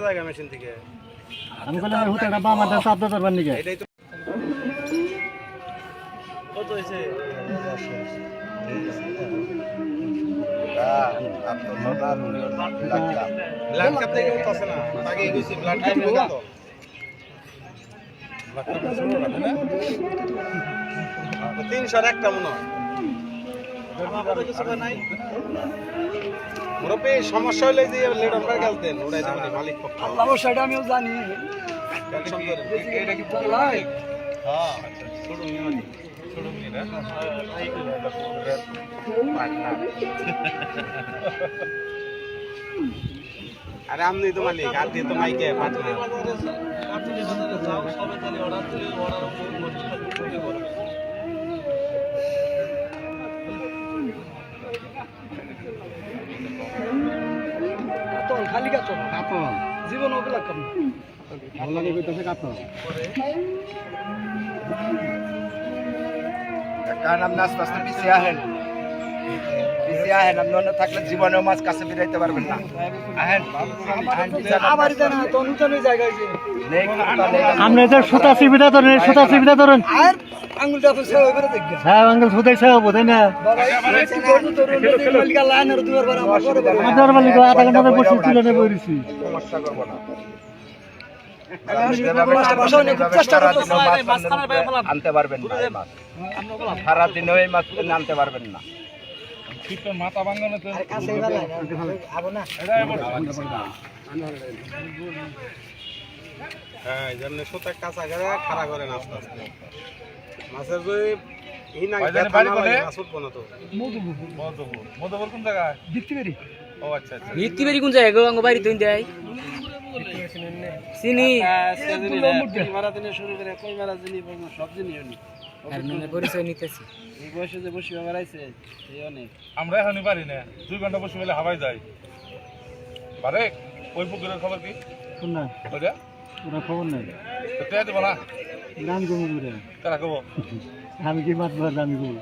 জায়গা মেশিন থেকে আমি বললাম এই হুতাটা বাম হাতে চাপ দিতে পারবেন নাকি? এটাই তো কত হইছে ব্লাড কাপ থেকে উঠছে না আগে গেছি ব্লাড কাপ তো ব্লাড কাপ শুরু রাখে না 300 একটা মনে হয় আমাদের কিছু নাই মুরব্বি সমস্যা হইলে যে লেডন বার গেলতেন ওটাই তো মালিক পক্ষ আল্লাহ সেটা আমিও জানি। টেনশন করেন এটা কি পুরো লাইক হ্যাঁ আচ্ছা ছোট মিনি ছোট মিনি না এই তো পার্টনার আরে আমনি তো মালিক আর দিয়ে তো মাইকে পার্টনার আপনি যে যাও সবাই তাহলে অর্ডার দিলে অর্ডার করে কাতল খালি কাতল কাতল জীবন ওগুলা কম ভালো লাগে কইতাছে কাতল কারণ আপনি আস্তে আস্তে পিছিয়ে আহেন আপনি অন্য থাকলে জীবনেও মাছ কাছে বেরাইতে পারবেন না আহেন আবার জানা তো নতুন জায়গায় যে আপনি যে সুতা সুবিধা ধরেন আর আঙ্গুলটা তো সেও করে দেখ হ্যাঁ আঙ্গুল সুতাই সেও বোঝে না বাবা এই তোর মালিকা লাইনের দুবার বার আমার করে বলে আপনার মালিক আধা ঘন্টা বসে তুলে নেব বইছি সমস্যা করব না আনতে পারবেন না এই মাছ সারা দিনে এই মাছ আনতে পারবেন না মাথা ভাঙানো তো হ্যাঁ এই জন্য সুতা কাঁচা করে খাড়া করেন আস্তে আস্তে মাছের যদি মধুপুর কোন জায়গায় দিকতিবেরি ও আচ্ছা আচ্ছা ভিত্তিবেরি কোন জায়গা গো আঙ্গ বাড়ি তুই দেয় চিনি মারা দিনে শুরু করে কই মারা জিনি সব জিনি উনি আর নামে পরিচয় নিতেছি এই বয়সে যে বসে বেড়াইছে এই অনেক আমরা এখনই পারি না 2 ঘন্টা বসে বেলে হাওয়ায় যাই পারে ওই পুকুরের খবর কি কোন না ওটা ওরা খবর নাই তো তে দেব না গ্রাম জমি করে তারা কব আমি কি মাছ ধরলাম আমি কব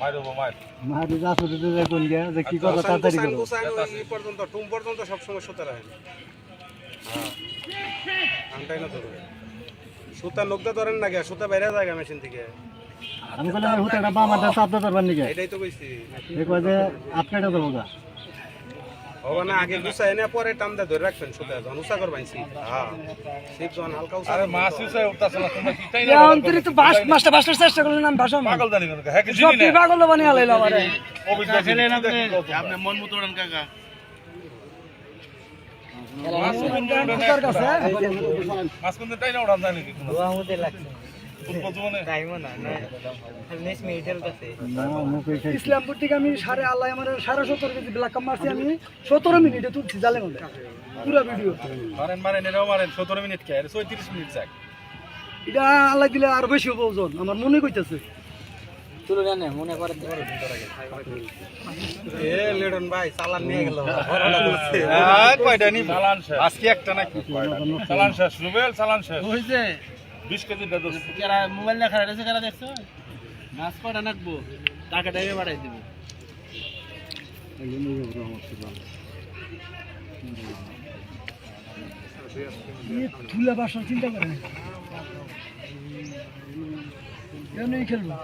মারবো মার মাছ যাচ্ছে দিতে কোন গিয়া যে কি কথা তাড়াতাড়ি করো এই পর্যন্ত টুম পর্যন্ত সব সময় সুতা রাখেন হ্যাঁ আনটাই না ধরো সুতা নকদা ধরেন না গে সুতা বাইরে জায়গা মেশিন থেকে আমি বললাম এই হুতাটা বাম হাতে চাপ দিতে পারবেন নাকি? এটাই তো কইছি এই কয় যে আপনারটা দেবো গা ওখানে আগে গুছাই না পরে টানতে ধরে রাখবেন সুতা যখন উঁচা করবাইছি হ্যাঁ শিব যখন হালকা উঁচা আরে মাছ উঁচা উঠতাছ না তোমরা কিটাই না অন্তরি তো মাছটা বাসার চেষ্টা করলেন আমি ভাষা পাগল জানি কেন হ্যাঁ কি সব জিনি না পাগল বানিয়ে আলাইলো আমারে অভিজ্ঞতা খেলেন আপনি মন মতো উড়ান কাকা তোর কাছে মাছ কোন টাই না উড়ান জানি কি দোয়া হতে লাগছে জীবনে টাইমও না না 19 মিনিটের কাছে না মুখে খাই ইসলামপুর থেকে আমি সাড়ে আল্লাহ আমার 17.5 কেজি ব্ল্যাক কাপ মারছি আমি 17 মিনিটে তুলছি জালের মধ্যে পুরো ভিডিও মারেন এরাও মারেন 17 মিনিট কে 34 মিনিট যাক এটা আল্লাহ দিলে আর বেশি হবে ওজন আমার মনে কইতাছে তুলে জানে মনে করে দিবার এ লেডন ভাই চালান নিয়ে গেল বড়লা করছে কয়টা নি চালান শেষ আজকে একটা নাকি কয়টা চালান শেষ রুবেল চালান শেষ হইছে 20 কেজি দাদু কেরা মোবাইল না খারাপ আছে কেরা দেখছো মাছ কয়টা নাকবো টাকা টাইমে বাড়াই দিব তুলা বাসা চিন্তা করেন এমনি খেলবো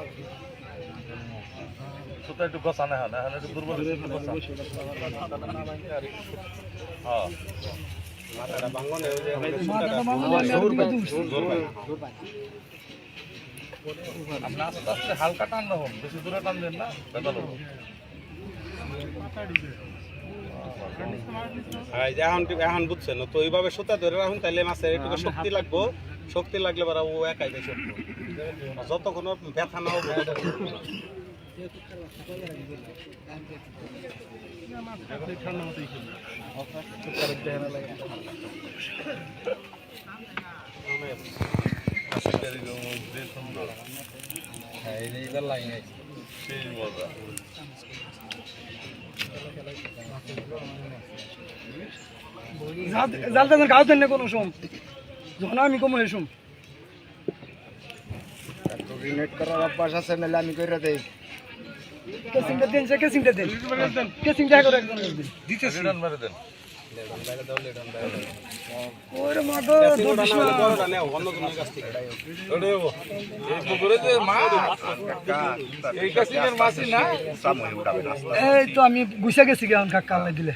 সুতা একটু গোছানো হয় না একটু দুর্বল হ্যাঁ মাথাটা ভাঙনে ওই যে আপনি আস্তে আস্তে হালকা টান রাখুন বেশি দূরে টান দেন না বেদাল এখন বুঝছেন তো এইভাবে সুতা ধরে রাখুন তাহলে মাছের একটু শক্তি লাগবো শক্তি লাগলে বারা ও একাই দেয় শক্তি যতক্ষণ ব্যথা না হবে ঠান্ডা মতোই সেই মজা জালটা গাও দেন না কোনো সম যখন আমি কম হইছুম রিনেট করার অভ্যাস আছে নাহলে আমি কইরা দেই কেসিংটা দেন কেসিংটা করে একজন দিতেছি রিটার্ন মেরে দেন ওরে মাগো ধরিস না। এই পুকুরে যে মাছ এই কাছিনের মাছই না সামনে উঠাবে না এই তো আমি গুছা গেছি গে কাকা আল্লাহ দিলে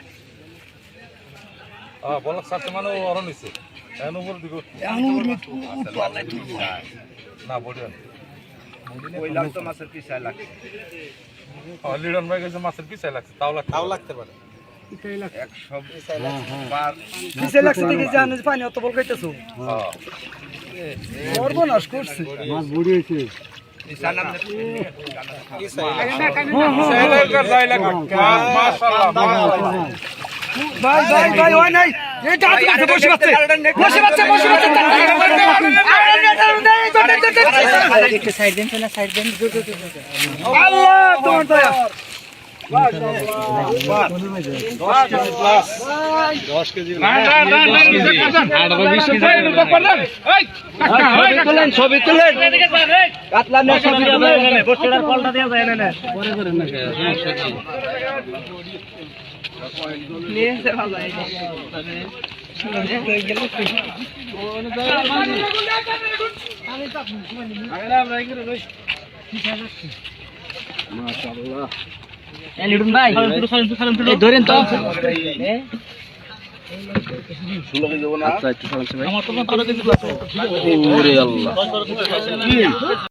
বলক সাথে মানে অরণ হইছে এন উপর দিকে এখন উড়মি উঠতো আল্লাহ তুলবো না বড়িয়া কইলাম তো মাছের পিছায় লাগছে লিডন ভাই গেছে মাছের পিছাই লাগছে তাও লাগতে পারে 100 বার কিসে লাগছে দেখি জানে পানি অত বল খাইতেছো সর্বনাশ করছে মাছ বুড়ি হয়েছে পিছায় নামলে মাশাআল্লাহ ভাই ভাই ভাই ওই নাই এটা আছে আছে বসে বাচ্চা একটু সাইড দেন তো না সাইড দেন আল্লাহ তোমার দয়া ছবি তুলেন কাতলা না ছবি তুলেন বস্তার পাল্টা দেওয়া যায় না পরে করেন না লিডুন ভাই ধরেন তো আচ্ছা একটু